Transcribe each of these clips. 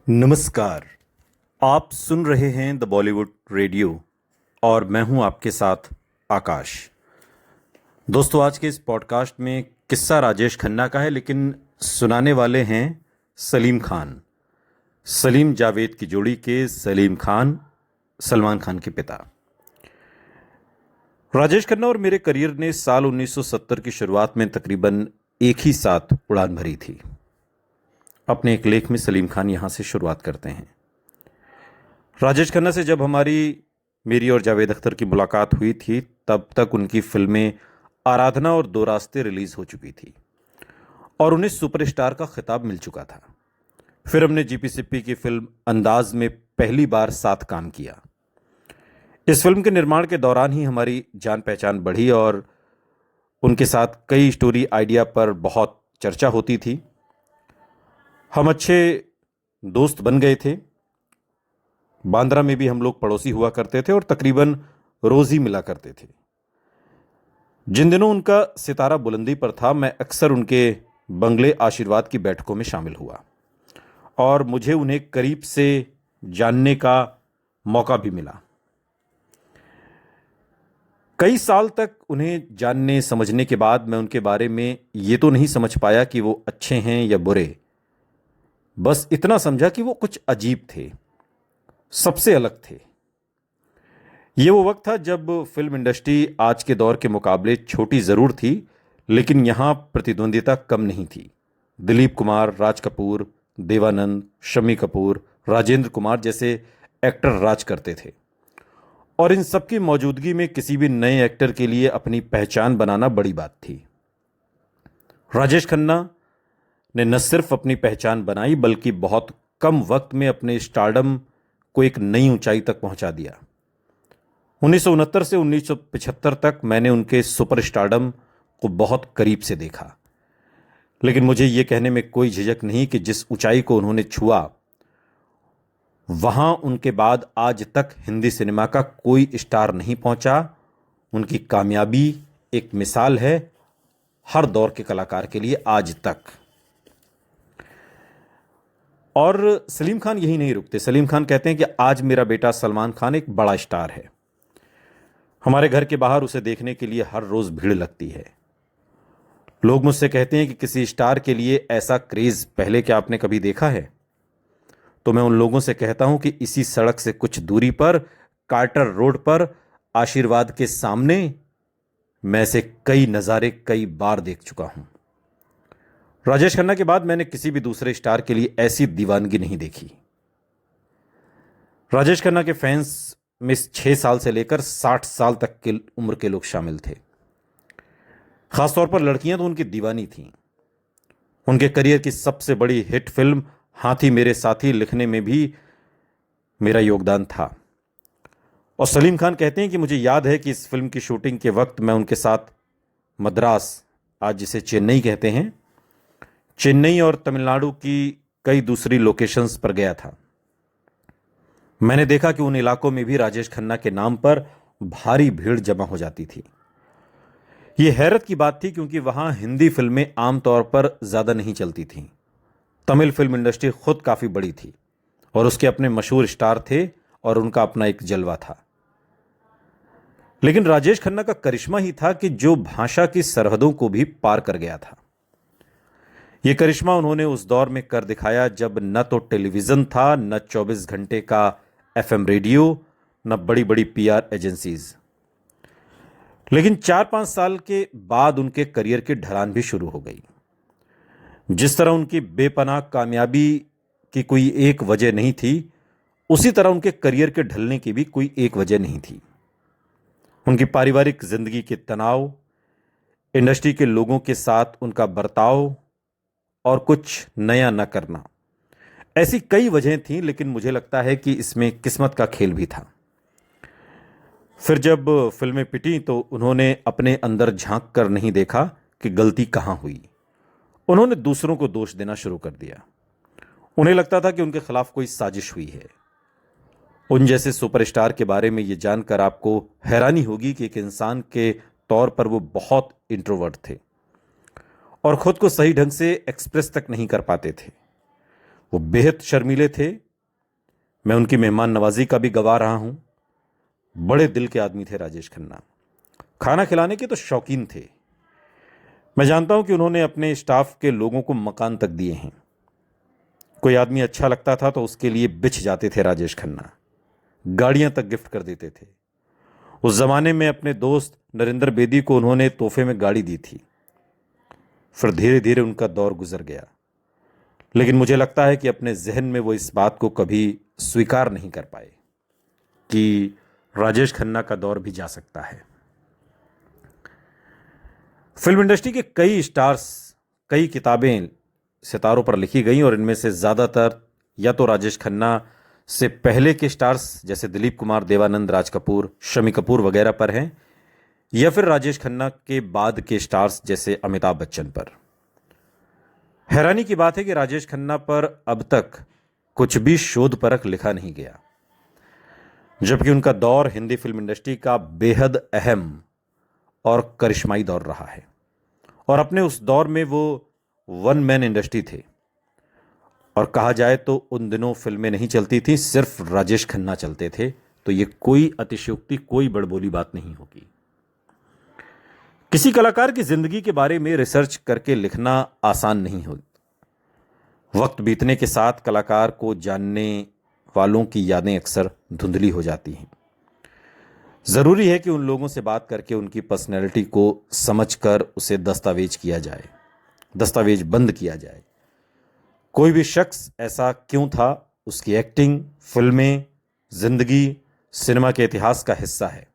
नमस्कार। आप सुन रहे हैं द बॉलीवुड रेडियो और मैं हूं आपके साथ आकाश। दोस्तों, आज के इस पॉडकास्ट में किस्सा राजेश खन्ना का है, लेकिन सुनाने वाले हैं सलीम खान। सलीम जावेद की जोड़ी के सलीम खान, सलमान खान के पिता। राजेश खन्ना और मेरे करियर ने साल 1970 की शुरुआत में तकरीबन एक ही साथ उड़ान भरी थी। अपने एक लेख में सलीम खान यहां से शुरुआत करते हैं। राजेश खन्ना से जब मेरी और जावेद अख्तर की मुलाकात हुई थी, तब तक उनकी फिल्में आराधना और दो रास्ते रिलीज हो चुकी थी और उन्हें सुपरस्टार का खिताब मिल चुका था। फिर हमने जीपीसीपी की फिल्म अंदाज में पहली बार साथ काम किया। इस फिल्म के निर्माण के दौरान ही हमारी जान पहचान बढ़ी और उनके साथ कई स्टोरी आइडिया पर बहुत चर्चा होती थी। हम अच्छे दोस्त बन गए थे। बांद्रा में भी हम लोग पड़ोसी हुआ करते थे और तकरीबन रोज ही मिला करते थे। जिन दिनों उनका सितारा बुलंदी पर था, मैं अक्सर उनके बंगले आशीर्वाद की बैठकों में शामिल हुआ और मुझे उन्हें करीब से जानने का मौका भी मिला। कई साल तक उन्हें जानने समझने के बाद मैं उनके बारे में ये तो नहीं समझ पाया कि वो अच्छे हैं या बुरे। बस इतना समझा कि वो कुछ अजीब थे, सबसे अलग थे। ये वो वक्त था जब फिल्म इंडस्ट्री आज के दौर के मुकाबले छोटी जरूर थी, लेकिन यहां प्रतिद्वंदिता कम नहीं थी। दिलीप कुमार, राज कपूर, देवानंद, शम्मी कपूर, राजेंद्र कुमार जैसे एक्टर राज करते थे और इन सबकी मौजूदगी में किसी भी नए एक्टर के लिए अपनी पहचान बनाना बड़ी बात थी। राजेश खन्ना ने न सिर्फ अपनी पहचान बनाई, बल्कि बहुत कम वक्त में अपने स्टारडम को एक नई ऊंचाई तक पहुंचा दिया। 1969 से 1975 तक मैंने उनके सुपर स्टारडम को बहुत करीब से देखा, लेकिन मुझे यह कहने में कोई झिझक नहीं कि जिस ऊंचाई को उन्होंने छुआ, वहां उनके बाद आज तक हिंदी सिनेमा का कोई स्टार नहीं पहुंचा। उनकी कामयाबी एक मिसाल है हर दौर के कलाकार के लिए आज तक। और सलीम खान यही नहीं रुकते। सलीम खान कहते हैं कि आज मेरा बेटा सलमान खान एक बड़ा स्टार है। हमारे घर के बाहर उसे देखने के लिए हर रोज भीड़ लगती है। लोग मुझसे कहते हैं कि किसी स्टार के लिए ऐसा क्रेज पहले क्या आपने कभी देखा है? तो मैं उन लोगों से कहता हूं कि इसी सड़क से कुछ दूरी पर कार्टर रोड पर आशीर्वाद के सामने मैं ऐसे कई नजारे कई बार देख चुका हूं। राजेश खन्ना के बाद मैंने किसी भी दूसरे स्टार के लिए ऐसी दीवानगी नहीं देखी। राजेश खन्ना के फैंस में 6 साल से लेकर 60 साल तक की उम्र के लोग शामिल थे। खासतौर पर लड़कियां तो उनकी दीवानी थीं। उनके करियर की सबसे बड़ी हिट फिल्म हाथी मेरे साथी लिखने में भी मेरा योगदान था। और सलीम खान कहते हैं कि मुझे याद है कि इस फिल्म की शूटिंग के वक्त मैं उनके साथ मद्रास, आज जिसे चेन्नई कहते हैं, चेन्नई और तमिलनाडु की कई दूसरी लोकेशंस पर गया था। मैंने देखा कि उन इलाकों में भी राजेश खन्ना के नाम पर भारी भीड़ जमा हो जाती थी। यह हैरत की बात थी, क्योंकि वहां हिंदी फिल्में आमतौर पर ज्यादा नहीं चलती थीं। तमिल फिल्म इंडस्ट्री खुद काफी बड़ी थी और उसके अपने मशहूर स्टार थे और उनका अपना एक जलवा था। लेकिन राजेश खन्ना का करिश्मा ही था कि जो भाषा की सरहदों को भी पार कर गया था। यह करिश्मा उन्होंने उस दौर में कर दिखाया जब न तो टेलीविजन था, न 24 घंटे का एफएम रेडियो, न बड़ी बड़ी पीआर एजेंसीज। लेकिन 4-5 साल के बाद उनके करियर की ढलान भी शुरू हो गई। जिस तरह उनकी बेपनाह कामयाबी की कोई एक वजह नहीं थी, उसी तरह उनके करियर के ढलने की भी कोई एक वजह नहीं थी। उनकी पारिवारिक जिंदगी के तनाव, इंडस्ट्री के लोगों के साथ उनका बर्ताव और कुछ नया न करना, ऐसी कई वजहें थीं। लेकिन मुझे लगता है कि इसमें किस्मत का खेल भी था। फिर जब फिल्में पिटी तो उन्होंने अपने अंदर झांक कर नहीं देखा कि गलती कहां हुई। उन्होंने दूसरों को दोष देना शुरू कर दिया। उन्हें लगता था कि उनके खिलाफ कोई साजिश हुई है। उन जैसे सुपरस्टार के बारे में यह जानकर आपको हैरानी होगी कि एक इंसान के तौर पर वो बहुत इंट्रोवर्ट थे और खुद को सही ढंग से एक्सप्रेस तक नहीं कर पाते थे। वो बेहद शर्मीले थे। मैं उनकी मेहमान नवाजी का भी गवाह रहा हूं। बड़े दिल के आदमी थे राजेश खन्ना। खाना खिलाने के तो शौकीन थे। मैं जानता हूं कि उन्होंने अपने स्टाफ के लोगों को मकान तक दिए हैं। कोई आदमी अच्छा लगता था तो उसके लिए बिछ जाते थे राजेश खन्ना। गाड़ियां तक गिफ्ट कर देते थे। उस जमाने में अपने दोस्त नरेंद्र बेदी को उन्होंने तोहफे में गाड़ी दी थी। फिर धीरे धीरे उनका दौर गुजर गया, लेकिन मुझे लगता है कि अपने जहन में वो इस बात को कभी स्वीकार नहीं कर पाए कि राजेश खन्ना का दौर भी जा सकता है। फिल्म इंडस्ट्री के कई स्टार्स, कई किताबें सितारों पर लिखी गई और इनमें से ज़्यादातर या तो राजेश खन्ना से पहले के स्टार्स जैसे दिलीप कुमार, देवानंद, राज कपूर, शम्मी कपूर वगैरह पर हैं, या फिर राजेश खन्ना के बाद के स्टार्स जैसे अमिताभ बच्चन पर। हैरानी की बात है कि राजेश खन्ना पर अब तक कुछ भी शोध परख लिखा नहीं गया, जबकि उनका दौर हिंदी फिल्म इंडस्ट्री का बेहद अहम और करिश्माई दौर रहा है। और अपने उस दौर में वो वन मैन इंडस्ट्री थे, और कहा जाए तो उन दिनों फिल्में नहीं चलती थी, सिर्फ राजेश खन्ना चलते थे। तो ये कोई अतिशयोक्ति, कोई बड़बोली बात नहीं होगी। किसी कलाकार की जिंदगी के बारे में रिसर्च करके लिखना आसान नहीं हो। वक्त बीतने के साथ कलाकार को जानने वालों की यादें अक्सर धुंधली हो जाती हैं। जरूरी है कि उन लोगों से बात करके उनकी पर्सनैलिटी को समझकर उसे दस्तावेज किया जाए, दस्तावेज बंद किया जाए। कोई भी शख्स ऐसा क्यों था, उसकी एक्टिंग, फिल्में, जिंदगी सिनेमा के इतिहास का हिस्सा है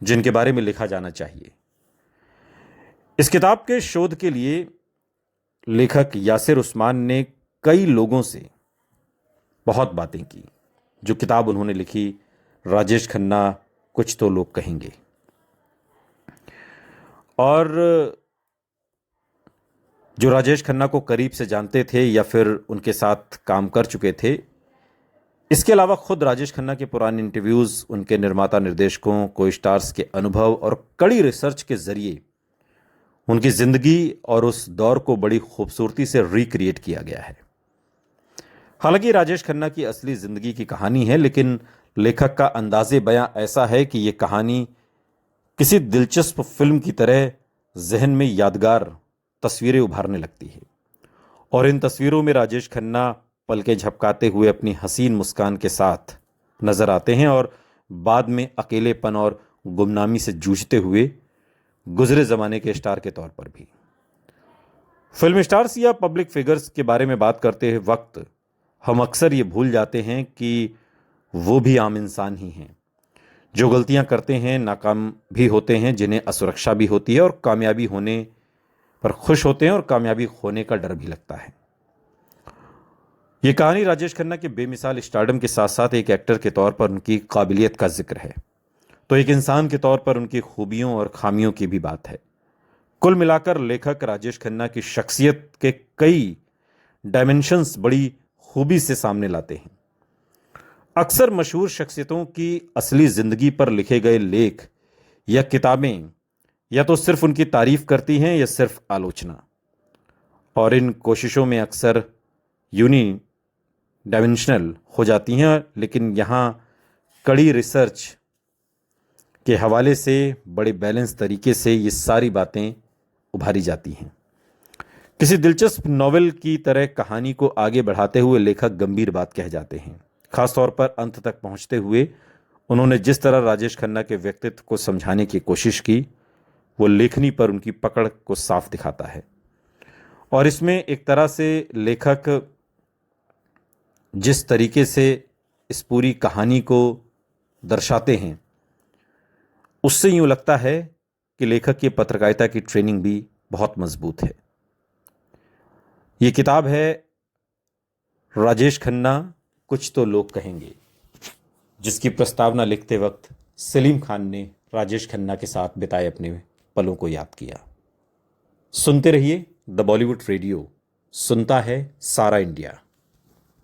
जिनके बारे में लिखा जाना चाहिए। इस किताब के शोध के लिए लेखक यासिर उस्मान ने कई लोगों से बहुत बातें की। जो किताब उन्होंने लिखी, राजेश खन्ना कुछ तो लोग कहेंगे, और जो राजेश खन्ना को करीब से जानते थे या फिर उनके साथ काम कर चुके थे, इसके अलावा खुद राजेश खन्ना के पुराने इंटरव्यूज, उनके निर्माता निर्देशकों, को स्टार्स के अनुभव और कड़ी रिसर्च के जरिए उनकी जिंदगी और उस दौर को बड़ी खूबसूरती से रिक्रिएट किया गया है। हालांकि राजेश खन्ना की असली जिंदगी की कहानी है, लेकिन लेखक का अंदाजे बयां ऐसा है कि यह कहानी किसी दिलचस्प फिल्म की तरह जहन में यादगार तस्वीरें उभारने लगती है। और इन तस्वीरों में राजेश खन्ना पलके झपकाते हुए अपनी हसीन मुस्कान के साथ नजर आते हैं, और बाद में अकेलेपन और गुमनामी से जूझते हुए गुजरे जमाने के स्टार के तौर पर भी। फिल्म स्टार्स या पब्लिक फिगर्स के बारे में बात करते वक्त हम अक्सर ये भूल जाते हैं कि वो भी आम इंसान ही हैं, जो गलतियां करते हैं, नाकाम भी होते हैं, जिन्हें असुरक्षा भी होती है और कामयाबी होने पर खुश होते हैं और कामयाबी होने का डर भी लगता है। यह कहानी राजेश खन्ना के बेमिसाल स्टारडम के साथ साथ एक एक्टर के तौर पर उनकी काबिलियत का जिक्र है, तो एक इंसान के तौर पर उनकी खूबियों और खामियों की भी बात है। कुल मिलाकर लेखक राजेश खन्ना की शख्सियत के कई डायमेंशंस बड़ी खूबी से सामने लाते हैं। अक्सर मशहूर शख्सियतों की असली जिंदगी पर लिखे गए लेख या किताबें या तो सिर्फ उनकी तारीफ करती हैं या सिर्फ आलोचना, और इन कोशिशों में अक्सर यूनी डायमेंशनल हो जाती हैं, लेकिन यहाँ कड़ी रिसर्च के हवाले से बड़े बैलेंस तरीके से ये सारी बातें उभारी जाती हैं। किसी दिलचस्प नॉवेल की तरह कहानी को आगे बढ़ाते हुए लेखक गंभीर बात कह जाते हैं। खासतौर पर अंत तक पहुंचते हुए उन्होंने जिस तरह राजेश खन्ना के व्यक्तित्व को समझाने की कोशिश की, वो लेखनी पर उनकी पकड़ को साफ दिखाता है। और इसमें एक तरह से लेखक जिस तरीके से इस पूरी कहानी को दर्शाते हैं, उससे यूं लगता है कि लेखक की पत्रकारिता की ट्रेनिंग भी बहुत मजबूत है। ये किताब है राजेश खन्ना कुछ तो लोग कहेंगे, जिसकी प्रस्तावना लिखते वक्त सलीम खान ने राजेश खन्ना के साथ बिताए अपने पलों को याद किया। सुनते रहिए द बॉलीवुड रेडियो, सुनता है सारा इंडिया।